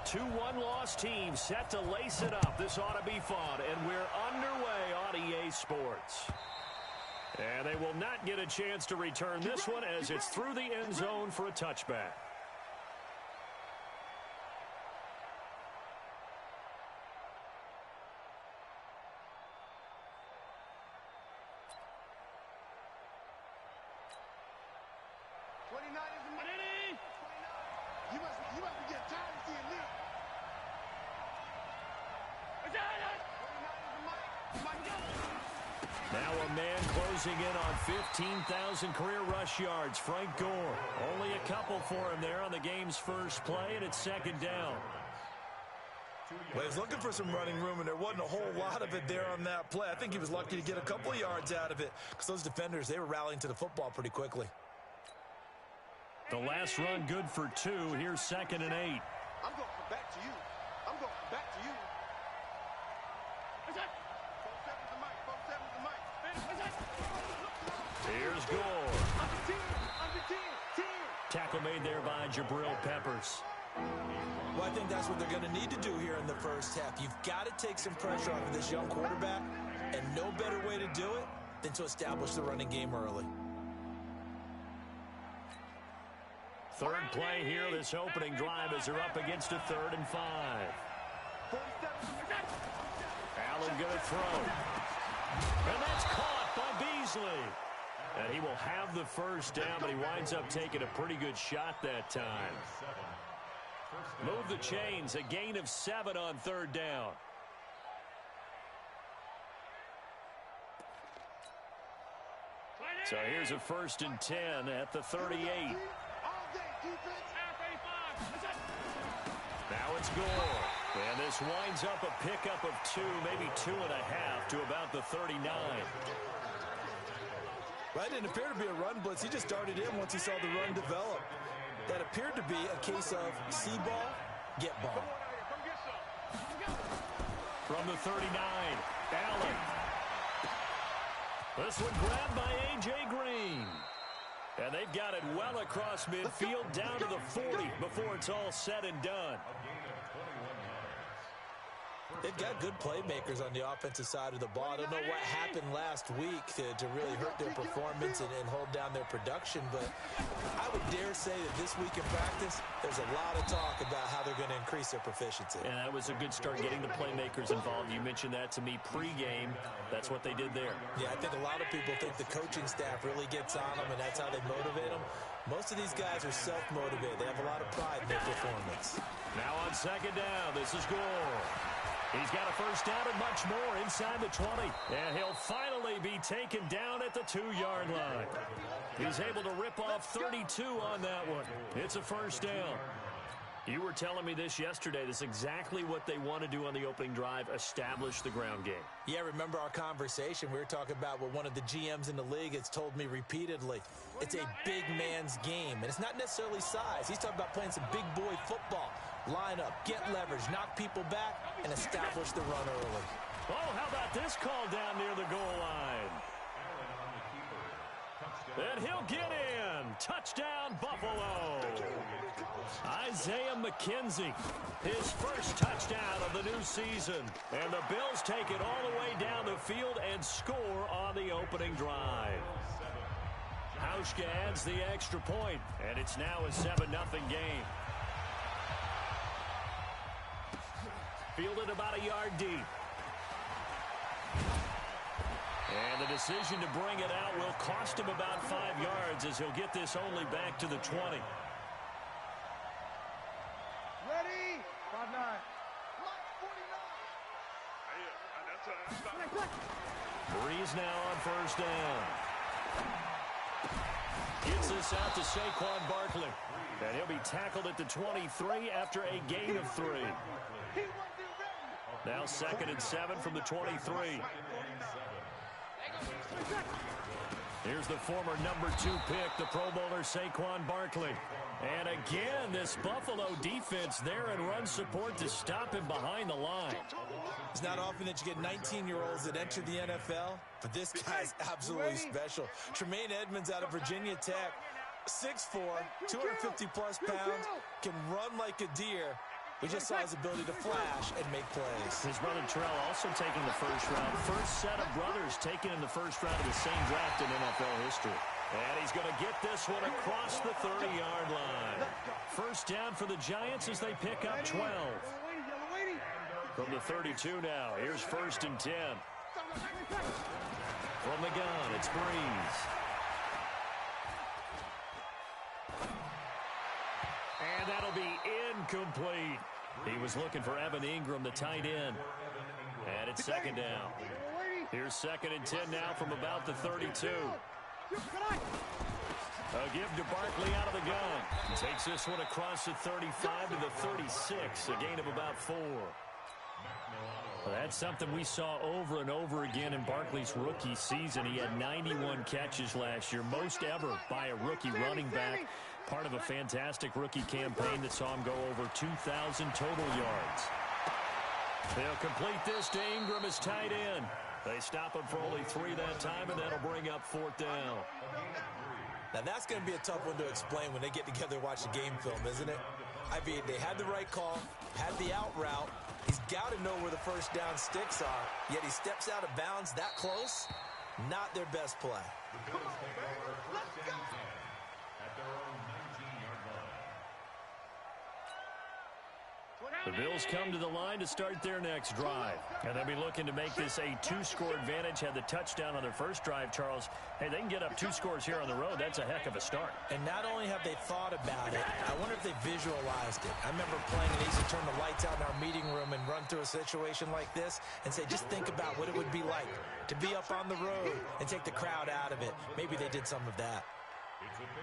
2 1-loss teams set to lace it up. This ought to be fun, and we're underway on EA Sports. And they will not get a chance to return this one as it's through the end zone for a touchback. Now a man closing in on 15,000 career rush yards, Frank Gore. Only a couple for him there on the game's first play, and it's second down. Well, he's looking for some running room, and there wasn't a whole lot of it there on that play. I think he was lucky to get a couple of yards out of it because those defenders, they were rallying to the football pretty quickly. The last run good for 2. Here's 2nd and 8. I'm going back to you. I'm going back to you. Here's Gore. Tackle made there by Jabril Peppers. Well, I think that's what they're going to need to do here in the first half. You've got to take some pressure off of this young quarterback, and no better way to do it than to establish the running game early. Third play here, this opening drive as they're up against a 3rd and 5. Allen going to throw. And that's caught by Beasley. And he will have the first down, but he winds up taking a pretty good shot that time. Move the chains, a gain of 7 on 3rd down. So here's a 1st and 10 at the 38. Now it's Gore. And this winds up a pickup of 2, maybe 2.5 to about the 39. Well, that didn't appear to be a run blitz. He just darted in once he saw the run develop. That appeared to be a case of see ball, get ball. From the 39, Allen. This one grabbed by A.J. Green. And they've got it well across midfield down to the 40 before it's all said and done. They've got good playmakers on the offensive side of the ball. I don't know what happened last week to really hurt their performance and hold down their production, but I would dare say that this week in practice, there's a lot of talk about how they're going to increase their proficiency. And that was a good start getting the playmakers involved. You mentioned that to me pregame. That's what they did there. Yeah, I think a lot of people think the coaching staff really gets on them, and that's how they motivate them. Most of these guys are self-motivated. They have a lot of pride in their performance. Now on 2nd down, this is Gore. He's got a first down and much more inside the 20. And he'll finally be taken down at the 2-yard line. He's able to rip off 32 on that one. It's a first down. You were telling me this yesterday. This is exactly what they want to do on the opening drive, establish the ground game. Yeah, remember our conversation. We were talking about what one of the GMs in the league has told me repeatedly. It's a big man's game, and it's not necessarily size. He's talking about playing some big boy football. Line up, get leverage, knock people back, and establish the run early. Oh, how about this call down near the goal line? And he'll get in. Touchdown, Buffalo. Isaiah McKenzie, his first touchdown of the new season. And the Bills take it all the way down the field and score on the opening drive. Hauschka adds the extra point, and it's now a 7-0 game. Fielded about a yard deep. And the decision to bring it out will cost him about 5 yards as he'll get this only back to the 20. Ready? 5-9. Breeze now on first down. Gets this out to Saquon Barkley. And he'll be tackled at the 23 after a gain of 3. Now 2nd and 7 from the 23. Here's the former number 2 pick, the Pro Bowler Saquon Barkley. And again, this Buffalo defense there in run support to stop him behind the line. It's not often that you get 19-year-olds that enter the NFL, but this guy's absolutely special. Tremaine Edmonds out of Virginia Tech, 6'4", 250-plus pounds, can run like a deer, We just saw his ability to flash and make plays. His brother Terrell also taken in the first round. First set of brothers taken in the first round of the same draft in NFL history. And he's going to get this one across the 30-yard line. First down for the Giants as they pick up 12. From the 32 now, here's 1st and 10. From the gun, it's Breeze. And that'll be incomplete. He was looking for Evan Ingram, the tight end. And it's 2nd down. Here's 2nd and 10 now from about the 32. A give to Barkley out of the gun. Takes this one across the 35 to the 36. A gain of about 4. Well, that's something we saw over and over again in Barkley's rookie season. He had 91 catches last year, most ever by a rookie running back. Part of a fantastic rookie campaign that saw him go over 2,000 total yards. They'll complete this to Ingram as tight end. They stop him for only 3 that time, and that'll bring up 4th down. Now, that's going to be a tough one to explain when they get together and watch the game film, isn't it? I mean, they had the right call, had the out route. He's got to know where the first down sticks are, yet he steps out of bounds that close. Not their best play. The Bills come to the line to start their next drive. And they'll be looking to make this a 2-score advantage. Had the touchdown on their first drive, Charles. Hey, they can get up 2 scores here on the road. That's a heck of a start. And not only have they thought about it, I wonder if they visualized it. I remember playing and they used to turn the lights out in our meeting room and run through a situation like this and say, just think about what it would be like to be up on the road and take the crowd out of it. Maybe they did some of that.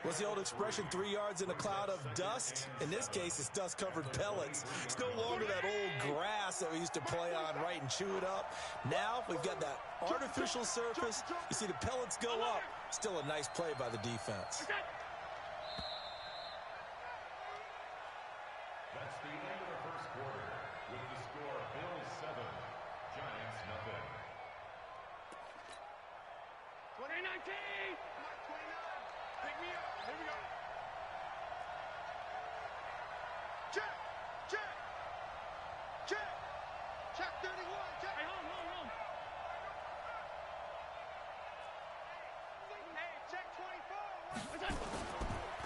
What's the old expression, 3 yards in a cloud of dust? In this case, it's dust-covered pellets. It's no longer that old grass that we used to play on, right, and chew it up. Now we've got that artificial surface. You see the pellets go up. Still a nice play by the defense. That's the end of the first quarter with the score Bills 7, Giants nothing. 2019! Pick me up. Here we go. Check. Check. Check. Check 31. Check. Hey, hold. Hey, check 24. What's that?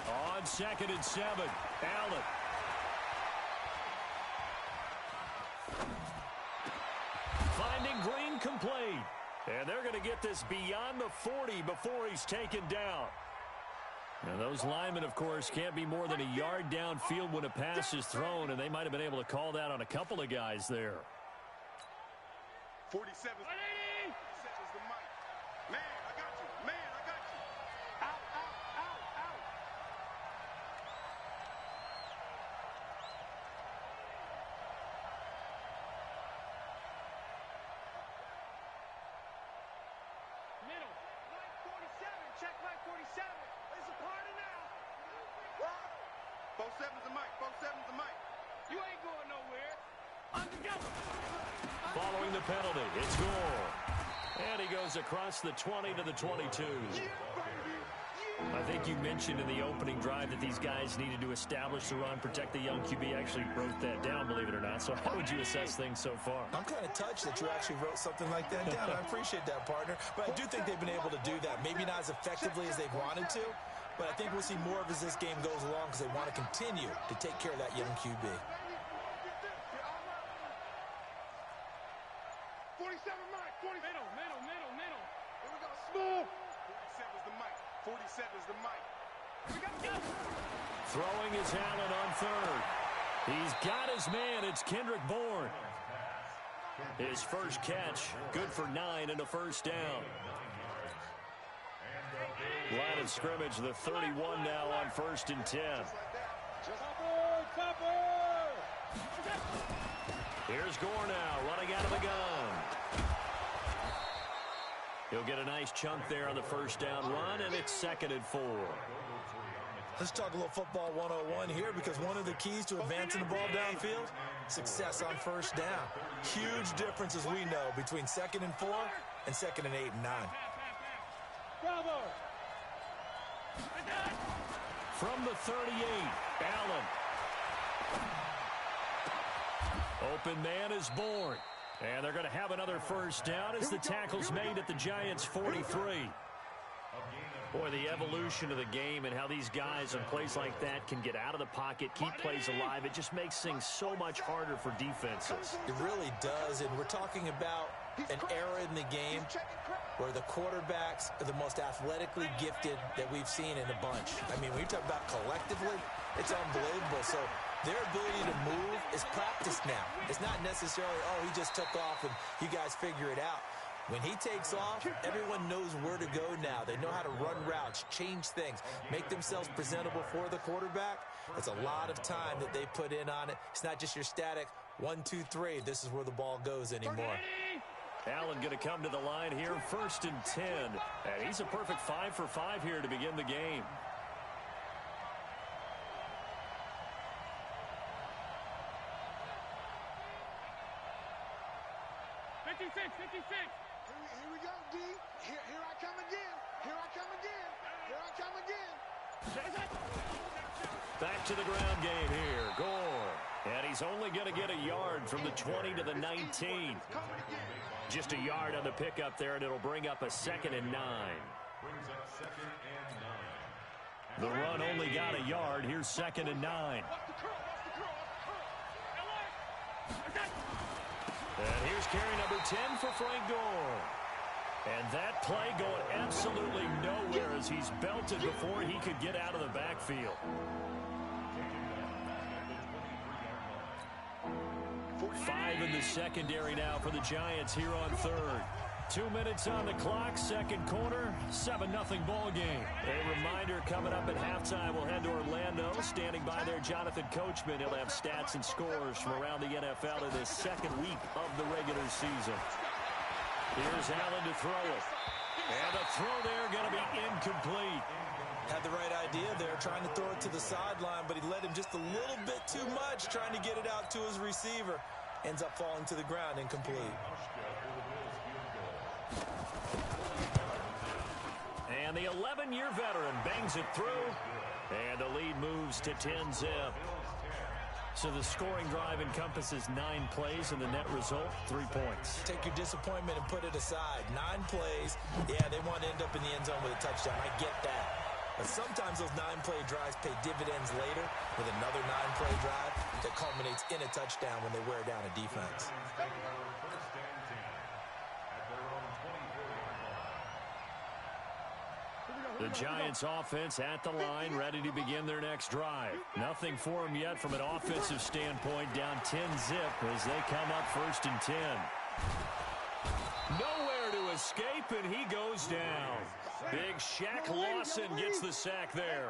On 2nd and 7, Allen. Finding Green complete. And they're going to get this beyond the 40 before he's taken down. And those linemen, of course, can't be more than a yard downfield when a pass is thrown, and they might have been able to call that on a couple of guys there. 47. 47 is the mic. Man, I got you. Man, I got you. Out. Middle. Mike 47. Check Mike 47. It's a party now. What? 47's the mic. 47's the mic. You ain't going nowhere. Undercover. Following the penalty, it's Gore. And he goes across the 20 to the 22. I think you mentioned in the opening drive that these guys needed to establish the run, protect the young QB. Actually wrote that down, believe it or not. So how would you assess things so far? I'm kind of touched that you actually wrote something like that down. I appreciate that, partner. But I do think they've been able to do that. Maybe not as effectively as they've wanted to, but I think we'll see more of as this game goes along because they want to continue to take care of that young QB. 47 mic. 40. Middle. Here we go. Smooth. 47's the mic. 47's the mic. Here we go. Throwing is Allen on 3rd. He's got his man. It's Kendrick Bourne. His first catch, good for 9 and a first down. Line of scrimmage, the 31 now on 1st and 10. Here's Gore now, running out of the gun. He'll get a nice chunk there on the first down run, and it's 2nd and 4. Let's talk a little football 101 here, because one of the keys to advancing the ball downfield, success on first down. Huge difference, as we know, between 2nd and 4 and 2nd and 8 and 9. Bravo. From the 38, Allen. Open man is born. And they're going to have another first down as the tackle's made at the Giants' 43. Boy, the evolution of the game and how these guys in plays like that can get out of the pocket, keep plays alive, it just makes things so much harder for defenses. It really does, and we're talking about an era in the game where the quarterbacks are the most athletically gifted that we've seen in a bunch. I mean, when you talk about collectively, it's unbelievable. So their ability to move is practiced now. It's not necessarily, oh, he just took off and you guys figure it out. When he takes off, everyone knows where to go now. They know how to run routes, change things, make themselves presentable for the quarterback. It's a lot of time that they put in on it. It's not just your static 1, 2, 3. This is where the ball goes anymore. Allen going to come to the line here, 1st and 10. And he's a perfect 5 for 5 here to begin the game. Here we go, D. Here I come again. Here I come again. Here I come again. Back to the ground game here. Gore. And he's only going to get a yard from the 20 to the 19. Just a yard on the pickup there, and it'll bring up a 2nd and 9. The run only got a yard. Here's 2nd and 9. And here's carry number 10 for Frank Gore. And that play going absolutely nowhere as he's belted before he could get out of the backfield. 5 in the secondary now for the Giants here on 3rd. 2 minutes on the clock, 2nd quarter, 7-0 ball game. A reminder coming up at halftime, we'll head to Orlando. Standing by there, Jonathan Coachman. He'll have stats and scores from around the NFL in this 2nd week of the regular season. Here's Allen to throw it. And the throw there going to be incomplete. Had the right idea there, trying to throw it to the sideline, but he led him just a little bit too much, trying to get it out to his receiver. Ends up falling to the ground, incomplete. And the 11-year veteran bangs it through. And the lead moves to 10-zip. So the scoring drive encompasses 9 plays, and the net result, 3 points. Take your disappointment and put it aside. 9 plays. Yeah, they want to end up in the end zone with a touchdown. I get that. But sometimes those 9-play drives pay dividends later with another 9-play drive that culminates in a touchdown when they wear down a defense. The Giants offense at the line, ready to begin their next drive. Nothing for them yet from an offensive standpoint, down 10-zip as they come up 1st and 10. Nowhere to escape, and he goes down. Big Shaq Lawson gets the sack there.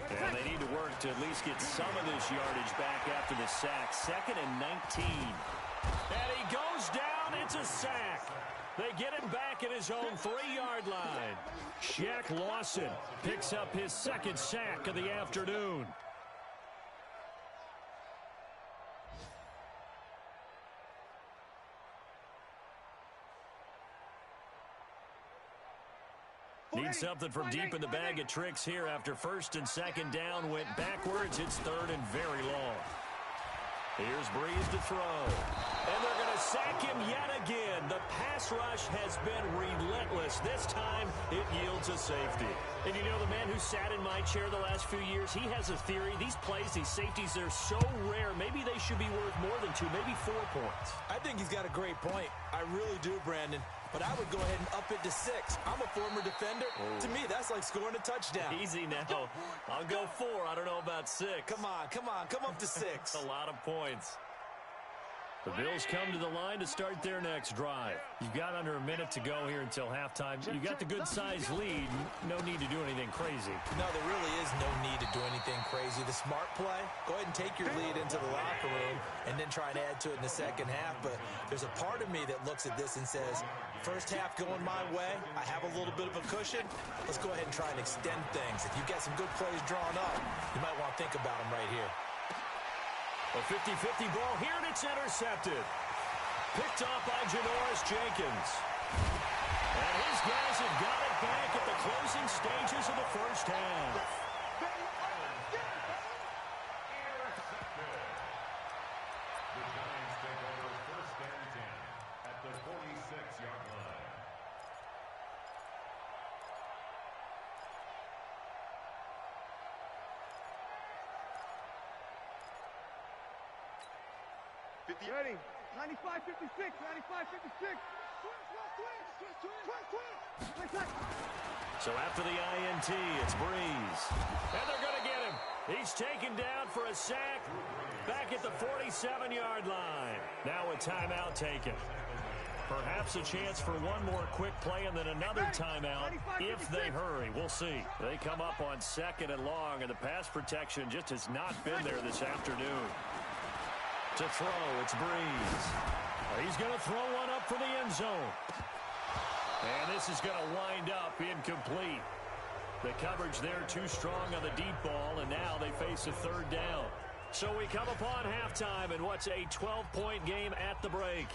And they need to work to at least get some of this yardage back after the sack. 2nd and 19. And he goes down. It's a sack. They get him back at his own 3-yard line. Shaq Lawson picks up his 2nd sack of the afternoon. Need something from deep in the bag of tricks here after 1st and 2nd down. Went backwards. It's 3rd and very long. Here's Breeze to throw. And they're going to sack him yet again. The pass rush has been relentless. This time, it yields a safety. And you know, the man who sat in my chair the last few years, he has a theory. These plays, these safeties, they're so rare. Maybe they should be worth more than 2, maybe 4 points. I think he's got a great point. I really do, Brandon. But I would go ahead and up it to 6. I'm a former defender. Oh. To me, that's like scoring a touchdown. Easy now. I'll go 4. I don't know about 6. Come on. Come up to 6. A lot of points. The Bills come to the line to start their next drive. You've got under a minute to go here until halftime. You got the good-sized lead. No need to do anything crazy. No, there really is no need to do anything crazy. The smart play, go ahead and take your lead into the locker room and then try and add to it in the second half. But there's a part of me that looks at this and says, first half going my way, I have a little bit of a cushion. Let's go ahead and try and extend things. If you've got some good plays drawn up, you might want to think about them right here. A 50-50 ball here, and it's intercepted. Picked off by Janoris Jenkins. And his guys have got it back at the closing stages of the first half. 50. Ready. 95-56. 95-56. So after the INT, it's Breeze. And they're going to get him. He's taken down for a sack back at the 47-yard line. Now a timeout taken. Perhaps a chance for one more quick play and then another timeout if they hurry. We'll see. They come up on 2nd and long, and the pass protection just has not been there this afternoon. To throw, it's Breeze. He's going to throw one up for the end zone. And this is going to wind up incomplete. The coverage there too strong on the deep ball, and now they face a 3rd down. So we come upon halftime in what's a 12-point game at the break.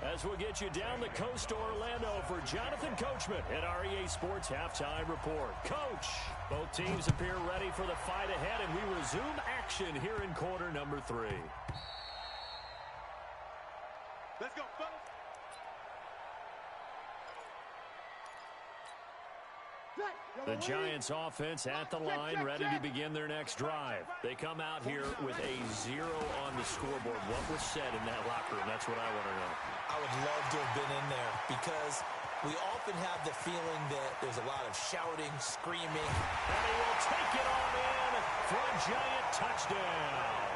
As we'll get you down the coast to Orlando for Jonathan Coachman at our EA Sports Halftime Report. Coach, both teams appear ready for the fight ahead, and we resume action here in quarter number 3. Let's go, fellas. The Giants offense at the line, ready to begin their next drive. They come out here with a 0 on the scoreboard. What was said in that locker room? That's what I want to know. I would love to have been in there because we often have the feeling that there's a lot of shouting, screaming. And he will take it on in for a Giant touchdown.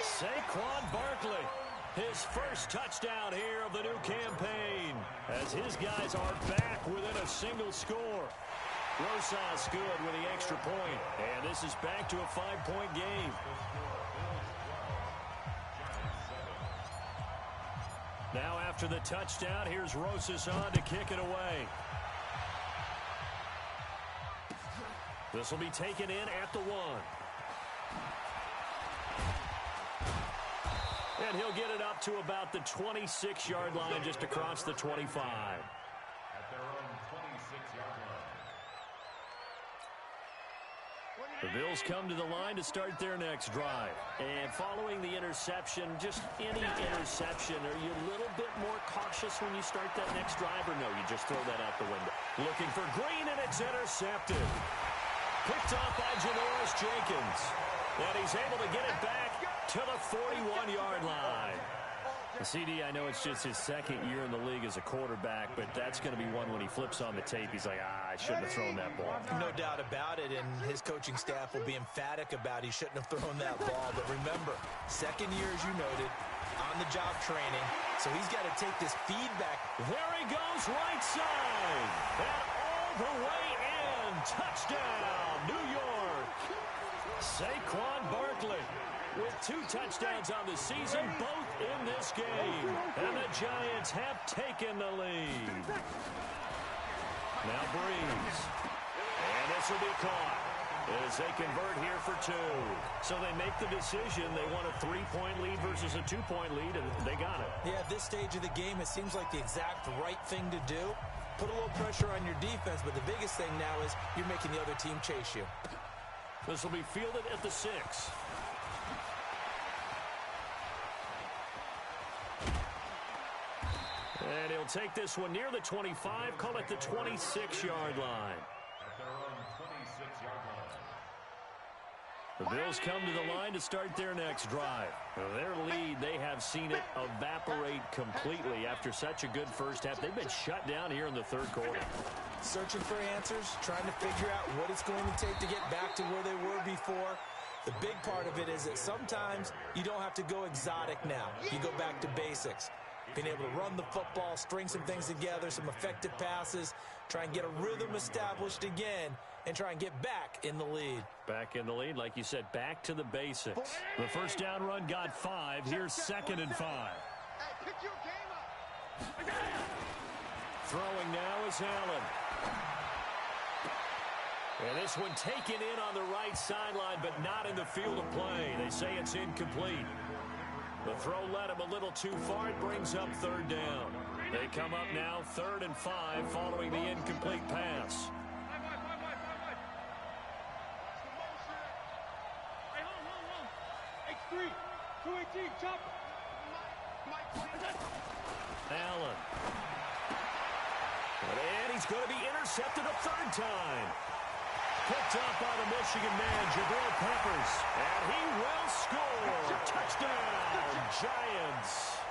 Saquon Barkley, his first touchdown here of the new campaign, as his guys are back within a single score. Rosas good with the extra point, and this is back to a 5-point game. Now after the touchdown, here's Rosas on to kick it away. This will be taken in at the 1. And he'll get it up to about the 26-yard line, just across the 25. At their own 26-yard line. The Bills come to the line to start their next drive. And following the interception, just any interception, are you a little bit more cautious when you start that next drive, or no, you just throw that out the window? Looking for Green, and it's intercepted. Picked off by Janoris Jenkins. And he's able to get it back to the 41-yard line. CD, I know it's just his 2nd year in the league as a quarterback, but that's going to be one when he flips on the tape. He's like, I shouldn't have thrown that ball. No doubt about it, and his coaching staff will be emphatic about he shouldn't have thrown that ball. But remember, 2nd year, as you noted, on-the-job training, so he's got to take this feedback. There he goes, right side, and all the way in. Touchdown, New York. Saquon Barkley with 2 touchdowns on the season, both in this game. And the Giants have taken the lead. Now Breeze. And this will be caught as they convert here for 2. So they make the decision. They want a 3-point lead versus a 2-point lead, and they got it. Yeah, at this stage of the game, it seems like the exact right thing to do. Put a little pressure on your defense, but the biggest thing now is you're making the other team chase you. This will be fielded at the 6. And he'll take this one near the 25, call it the 26-yard line. At their own 26-yard line. The Bills come to the line to start their next drive. Their lead, they have seen it evaporate completely after such a good first half. They've been shut down here in the 3rd quarter. Searching for answers, trying to figure out what it's going to take to get back to where they were before. The big part of it is that sometimes you don't have to go exotic now. You go back to basics. Being able to run the football, string some things together, some effective passes, try and get a rhythm established again, and try and get back in the lead. Back in the lead, like you said, back to the basics. The first down run got 5. Here's 2nd and 5. Hey, pick your game up. Throwing now is Allen. And this one taken in on the right sideline, but not in the field of play. They say it's incomplete. The throw led him a little too far. It brings up 3rd down. They come up now 3rd and 5 following the incomplete pass. Hey, hold. X3, 218, chop. Allen. And he's going to be intercepted a 3rd time. picked up by the Michigan man, Jabril Peppers. And he will score. Touchdown, Giants.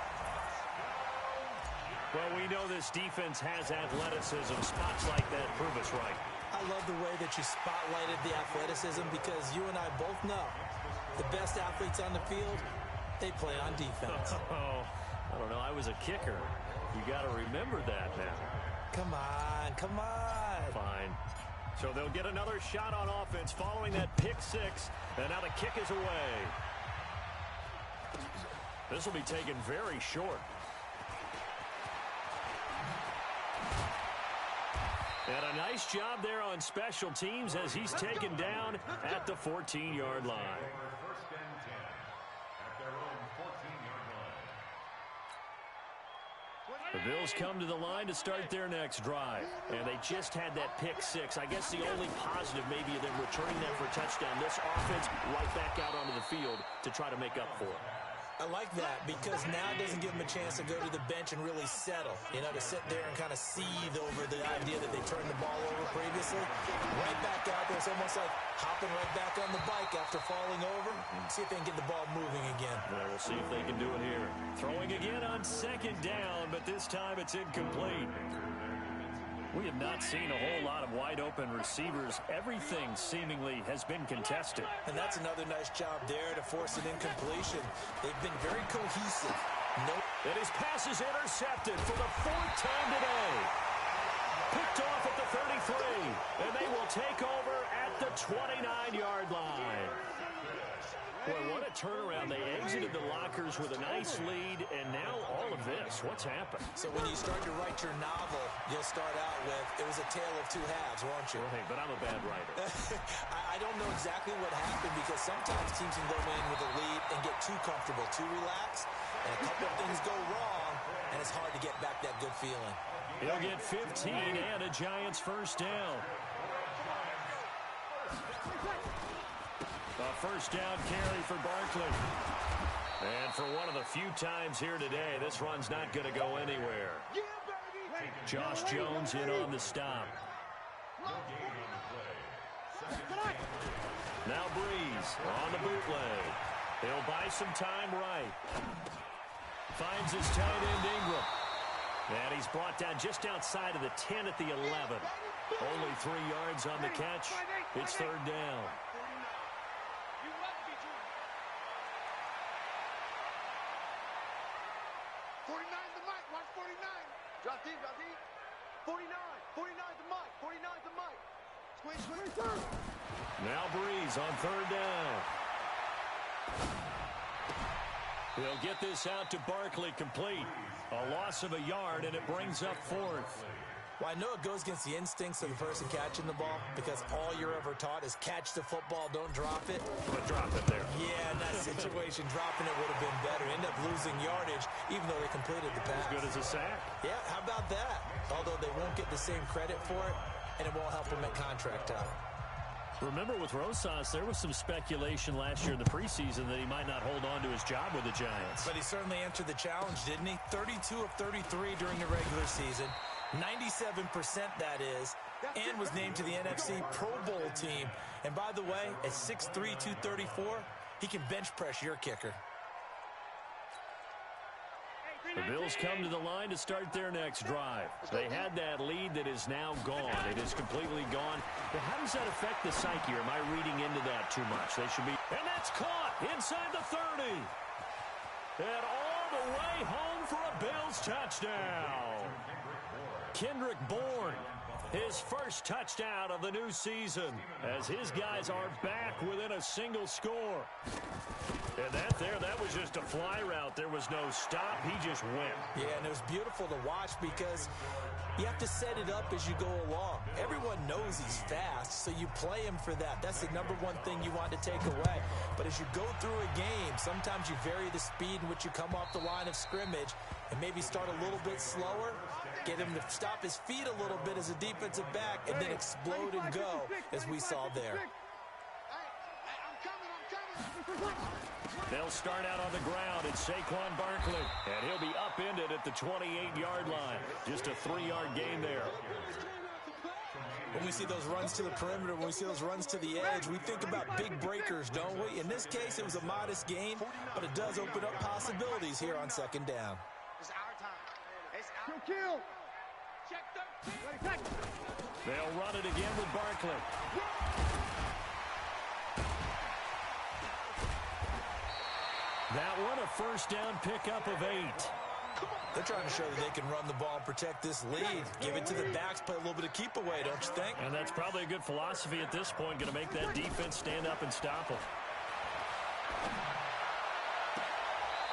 Well, we know this defense has athleticism. Spots like that prove us right. I love the way that you spotlighted the athleticism because you and I both know the best athletes on the field, they play on defense. Oh, I don't know. I was a kicker. You got to remember that now. Come on, come on. Fine. So they'll get another shot on offense following that pick six. And now the kick is away. This will be taken very short. And a nice job there on special teams as he's taken down at the 14-yard line. First and 10 at their own 14-yard line. The Bills come to the line to start their next drive. And they just had that pick six. I guess the only positive maybe of them returning that for a touchdown. This offense right back out onto the field to try to make up for it. I like that because now it doesn't give them a chance to go to the bench and really settle. You know, to sit there and kind of seethe over the idea that they turned the ball over previously. Right back out there. It's almost like hopping right back on the bike after falling over. See if they can get the ball moving again. Well, we'll see if they can do it here. Throwing again on second down, but this time it's incomplete. We have not seen a whole lot of wide-open receivers. Everything seemingly has been contested. And that's another nice job there to force an incompletion. They've been very cohesive. And his pass is intercepted for the fourth time today. Picked off at the 33, and they will take over at the 29-yard line. Boy, what a turnaround. They exited the lockers with a nice lead, and now all of this. What's happened? So when you start to write your novel, you'll start out with, it was a tale of two halves, won't you? Right, but I'm a bad writer. I don't know exactly what happened because sometimes teams can go in with a lead and get too comfortable, too relaxed, and a couple of things go wrong, and it's hard to get back that good feeling. He'll get 15 and a Giants first down. A first down carry for Barkley. And for one of the few times here today, this run's not going to go anywhere. Josh Jones in on the stop. Now Breeze on the bootleg. He'll buy some time right. Finds his tight end Ingram. And he's brought down just outside of the 10 at the 11. Only 3 yards on the catch. It's third down. Drop deep, drop deep. 49. 49's the mic. 49's the mic. Squeeze. Now Breeze on third down. He'll get this out to Barkley complete. A loss of a yard, and it brings up fourth. Well, I know it goes against the instincts of the person catching the ball because all you're ever taught is catch the football, don't drop it. But drop it there. Yeah, in that situation, dropping it would have been better. End up losing yardage, even though they completed the pass. As good as a sack. Yeah, how about that? Although they won't get the same credit for it, and it won't help them at contract time. Remember with Rosas, there was some speculation last year in the preseason that he might not hold on to his job with the Giants. But he certainly answered the challenge, didn't he? 32 of 33 during the regular season. 97% that is, and was named to the NFC Pro Bowl team. And by the way, at 6'3", 234, he can bench press your kicker. The Bills come to the line to start their next drive. They had that lead that is now gone. It is completely gone. But how does that affect the psyche? Or am I reading into that too much? They should be. And that's caught inside the 30. And all the way home for a Bills touchdown. Kendrick Bourne, his first touchdown of the new season, as his guys are back within a single score. And that was just a fly route. There was no stop. He just went. Yeah, and it was beautiful to watch because you have to set it up as you go along. Everyone knows he's fast, so you play him for that. That's the number one thing you want to take away. But as you go through a game, sometimes you vary the speed in which you come off the line of scrimmage and maybe start a little bit slower, get him to stop his feet a little bit as a defensive back, and then explode and go, as we saw there. They'll start out on the ground. It's Saquon Barkley, and he'll be upended at the 28-yard line. Just a 3-yard gain there. When we see those runs to the perimeter, when we see those runs to the edge, we think about big breakers, don't we? In this case, it was a modest gain, but it does open up possibilities here on second down. It's our time. It's our kill. Check 13. They'll run it again with Barkley. That one, a first down pickup of 8. They're trying to show that they can run the ball and protect this lead. Give it to the backs, play a little bit of keep away, don't you think? And that's probably a good philosophy at this point, going to make that defense stand up and stop them.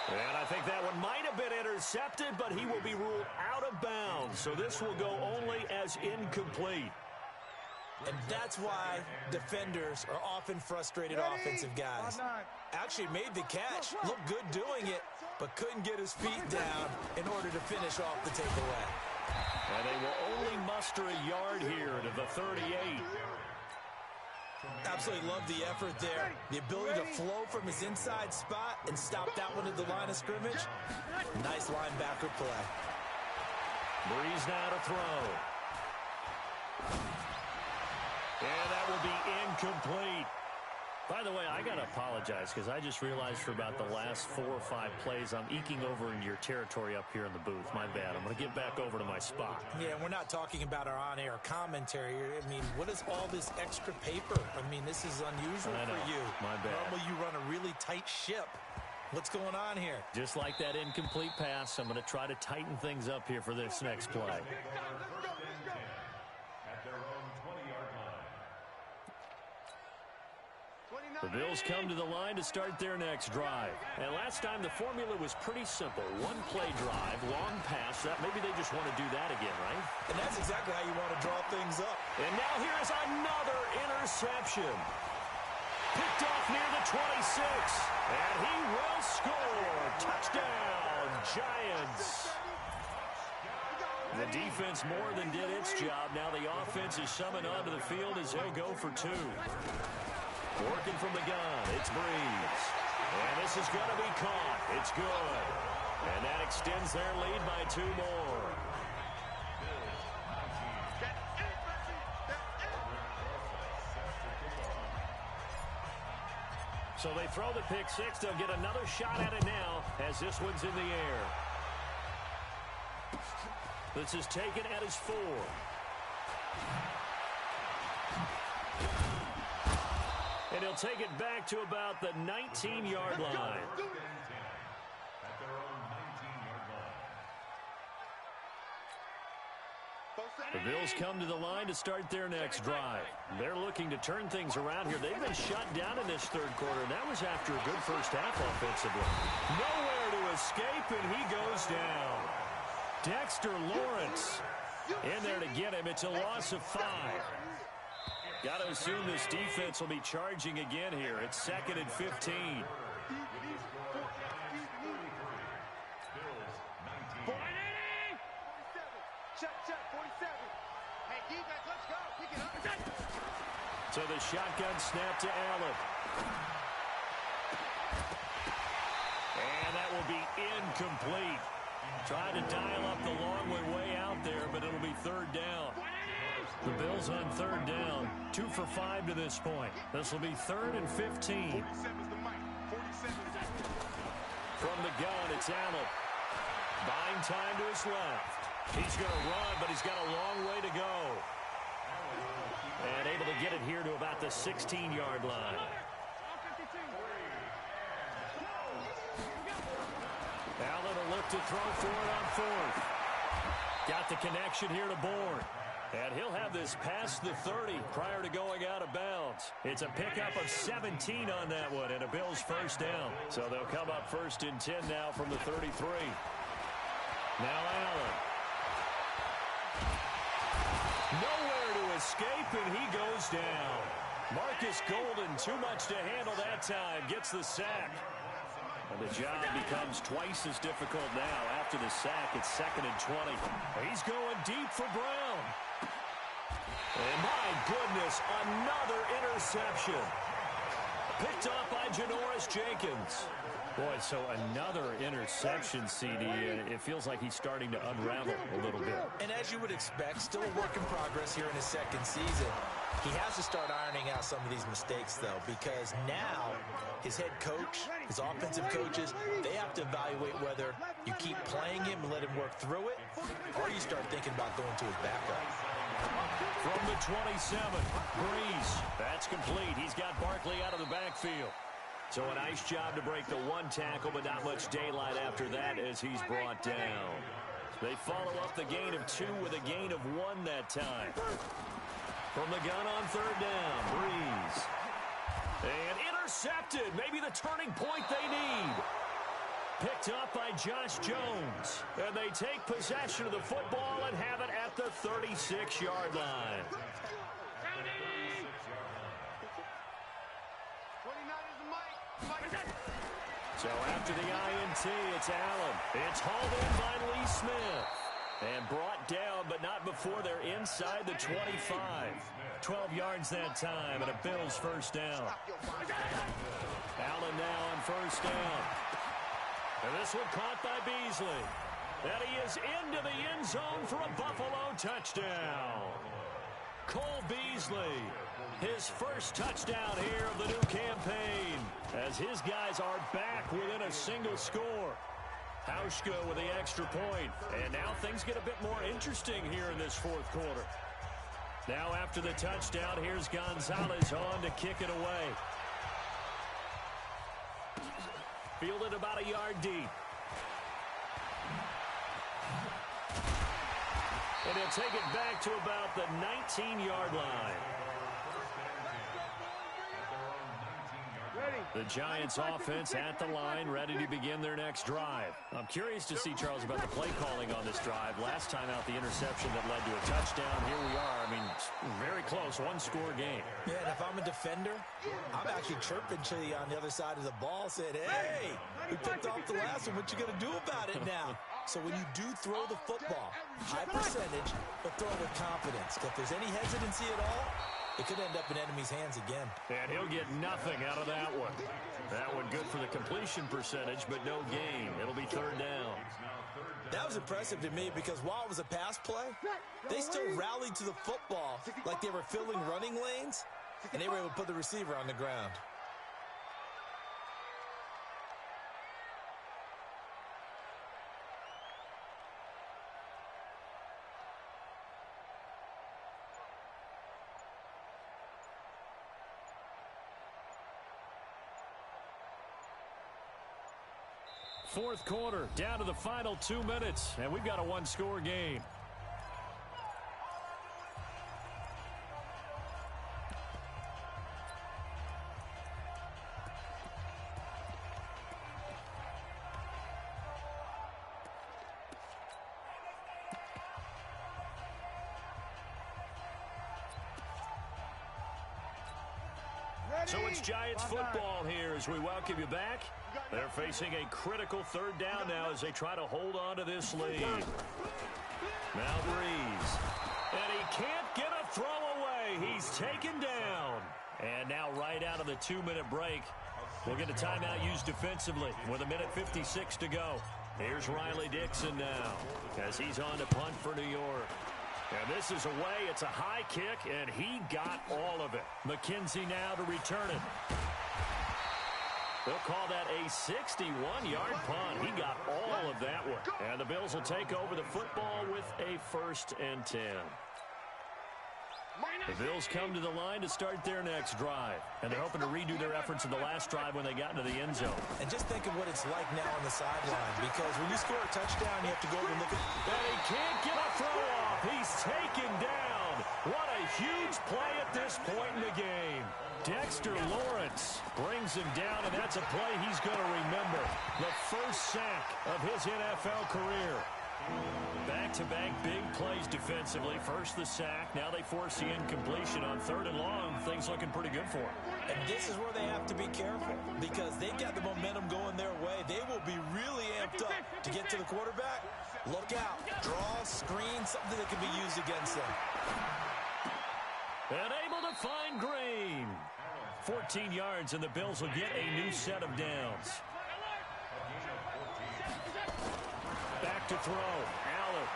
And I think that one might have been intercepted, but he will be ruled out of bounds. So this will go only as incomplete. And that's why defenders are often frustrated offensive guys. Actually made the catch, looked good doing it, but couldn't get his feet down in order to finish off the takeaway. And they will only muster a yard here to the 38. Absolutely love the effort there. The ability to flow from his inside spot and stop that one at the line of scrimmage. Nice linebacker play. Breeze now to throw. And that will be incomplete. By the way, I got to apologize because I just realized for about the last 4 or 5 plays, I'm eking over into your territory up here in the booth. My bad. I'm going to get back over to my spot. Yeah, we're not talking about our on-air commentary. I mean, what is all this extra paper? I mean, this is unusual for you. My bad. Normally you run a really tight ship. What's going on here? Just like that incomplete pass, I'm going to try to tighten things up here for this next play. The Bills come to the line to start their next drive. And last time the formula was pretty simple. One play drive, long pass. Maybe they just want to do that again, right? And that's exactly how you want to draw things up. And now here is another interception. Picked off near the 26. And he will score. Touchdown, Giants. The defense more than did its job. Now the offense is summoned onto the field as they'll go for 2. Working from the gun, it's Breeze. And this is going to be caught. It's good. And that extends their lead by 2 more. So they throw the pick 6. They'll get another shot at it now as this one's in the air. This is taken at his 4. And he'll take it back to about the 19-yard line. The Bills come to the line to start their next drive. They're looking to turn things around here. They've been shut down in this third quarter, and that was after a good first half offensively. Nowhere to escape, and he goes down. Dexter Lawrence in there to get him. It's a loss of 5. Got to assume this defense will be charging again here. It's 2nd and 15. So the shotgun snap to Allen. And that will be incomplete. Trying to dial up the long way out there, but it'll be 3rd down. The Bills on 3rd down. 2 for 5 to this point. This will be 3rd and 15. From the gun, it's Allen. Buying time to his left. He's going to run, but he's got a long way to go. And able to get it here to about the 16-yard line. Allen will look to throw for it on 4th. Got the connection here to Bourne. And he'll have this past the 30 prior to going out of bounds. It's a pickup of 17 on that one and a Bills first down. So they'll come up 1st and 10 now from the 33. Now Allen. Nowhere to escape, and he goes down. Marcus Golden, too much to handle that time, gets the sack. And the job becomes twice as difficult now. After the sack, it's 2nd and 20. He's going deep for Brown. And my goodness, another interception. Picked off by Janoris Jenkins. Boy, so another interception, CD, and it feels like he's starting to unravel a little bit. And as you would expect, still a work in progress here in his second season. He has to start ironing out some of these mistakes, though, because now his head coach, his offensive coaches, they have to evaluate whether you keep playing him and let him work through it, or you start thinking about going to his backup. From the 27, Breeze. That's complete. He's got Barkley out of the backfield. So a nice job to break the one tackle, but not much daylight after that as he's brought down. They follow up the gain of 2 with a gain of 1 that time. From the gun on third down, Breeze. And intercepted. Maybe the turning point they need. Picked up by Josh Jones. And they take possession of the football and have it at the 36-yard line. So after the INT, it's Allen. It's hauled in by Lee Smith. And brought down, but not before they're inside the 25. 12 yards that time, and a Bills first down. Allen now on first down. And this one caught by Beasley. And he is into the end zone for a Buffalo touchdown. Cole Beasley, his first touchdown here of the new campaign, as his guys are back within a single score. Hauschka with the extra point. And now things get a bit more interesting here in this fourth quarter. Now after the touchdown, here's Gonzalez on to kick it away. Fielded about a yard deep. And he'll take it back to about the 19-yard line. The Giants offense at the line, ready to begin their next drive. I'm curious to see, Charles, about the play calling on this drive. Last time out, the interception that led to a touchdown. Here we are. I mean, very close, one-score game. Yeah, and if I'm a defender, I'm actually chirping to you on the other side of the ball, saying, hey, we picked off the last one. What you going to do about it now? So when you do throw the football, high percentage, but throw it with confidence. If there's any hesitancy at all, it could end up in enemy's hands again. And he'll get nothing out of that one. That one good for the completion percentage, but no gain. It'll be third down. That was impressive to me because while it was a pass play, they still rallied to the football like they were filling running lanes, and they were able to put the receiver on the ground. Fourth quarter, down to the final 2 minutes, and we've got a one-score game. So it's Giants football here as we welcome you back. They're facing a critical third down now as they try to hold on to this lead. Now Breeze. And he can't get a throw away. He's taken down. And now right out of the 2-minute break, we'll get a timeout used defensively with 1:56 to go. Here's Riley Dixon now as he's on to punt for New York. And this is away. It's a high kick, and he got all of it. McKenzie now to return it. They'll call that a 61-yard punt. He got all of that one. And the Bills will take over the football with a 1st and 10. The Bills come to the line to start their next drive. And they're hoping to redo their efforts in the last drive when they got into the end zone. And just think of what it's like now on the sideline. Because when you score a touchdown, you have to go over and look at... And he can't get a throw off. He's taken down. What a huge play at this point in the game. Dexter Lawrence brings him down, and that's a play he's going to remember. The first sack of his NFL career. Back-to-back big plays defensively. First the sack. Now they force the incompletion on 3rd and long. Things looking pretty good for them. And this is where they have to be careful because they've got the momentum going their way. They will be really amped up to get to the quarterback. Look out. Draw, screen, something that can be used against them. And able to find Green. 14 yards, and the Bills will get a new set of downs. Back to throw. Allen.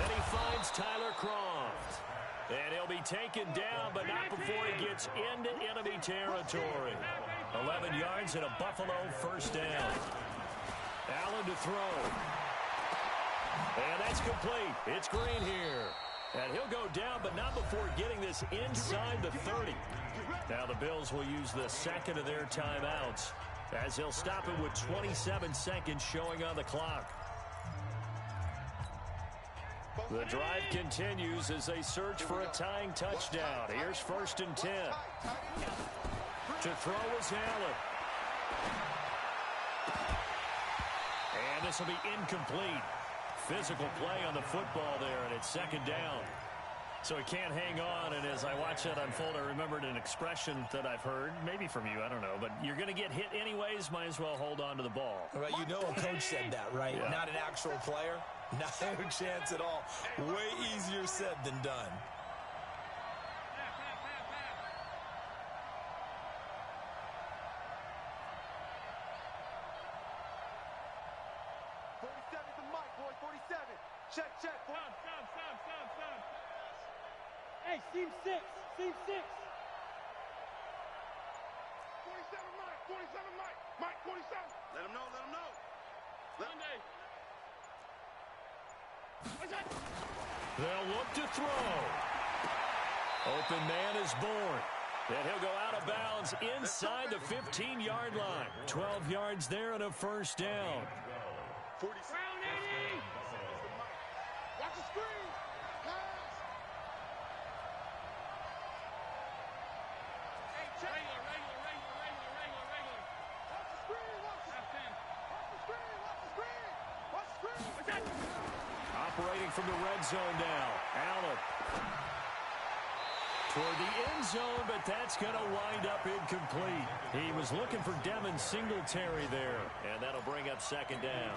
And he finds Tyler Kroft. And he'll be taken down, but not before he gets into enemy territory. 11 yards and a Buffalo first down. Allen to throw. And that's complete. It's Green here. And he'll go down, but not before getting this inside the 30. Now the Bills will use the second of their timeouts as they'll stop it with 27 seconds showing on the clock. The drive continues as they search for a tying touchdown. Here's 1st and 10. To throw is Allen. And this will be incomplete. Physical play on the football there, and it's second down. So he can't hang on, and as I watch that unfold, I remembered an expression that I've heard, maybe from you, I don't know, but you're going to get hit anyways, might as well hold on to the ball. Right, you know a coach said that, right? Yeah. Not an actual player. Not a chance at all. Way easier said than done. Check. Hey, seam 6. 47 Mike. 47 Mike. Mike 47. Let him know. They'll look to throw. Open man is born. And he'll go out of bounds inside the 15-yard line. 12 yards there and a first down. 46. Round 80. Watch the screen. Pass. Hey, check. Regular. Watch the screen. Watch the screen. Operating from the red zone now. Allen. Toward the end zone, but that's going to wind up incomplete. He was looking for Devin Singletary there, and that'll bring up second down.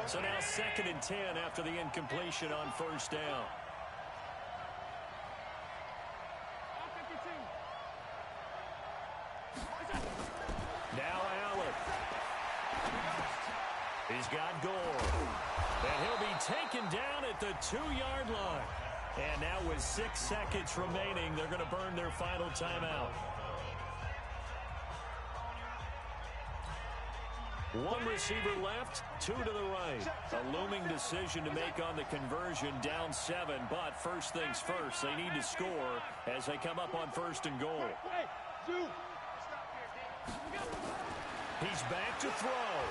So now 2nd and 10 after the incompletion on first down. Now Allen. He's got Gore. And he'll be taken down at the 2-yard line. And now with 6 seconds remaining, they're going to burn their final timeout. One receiver left, 2 to the right. A looming decision to make on the conversion, down 7. But first things first, they need to score as they come up on 1st and goal. He's back to throw.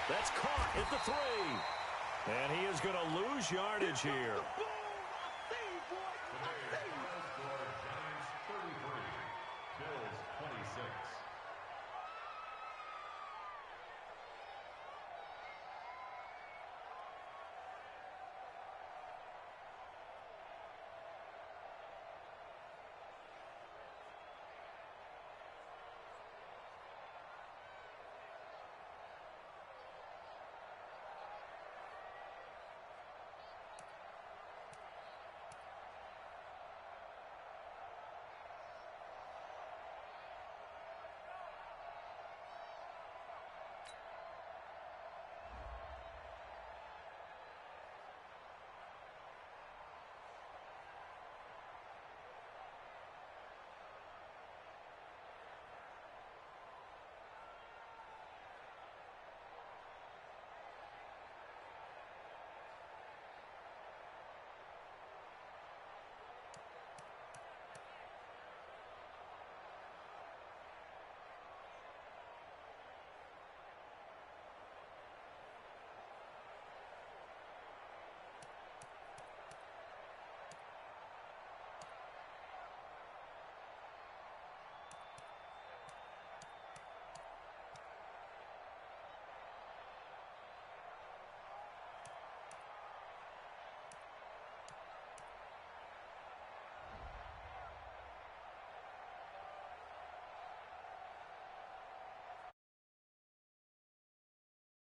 That's caught at the 3. And he is going to lose yardage here.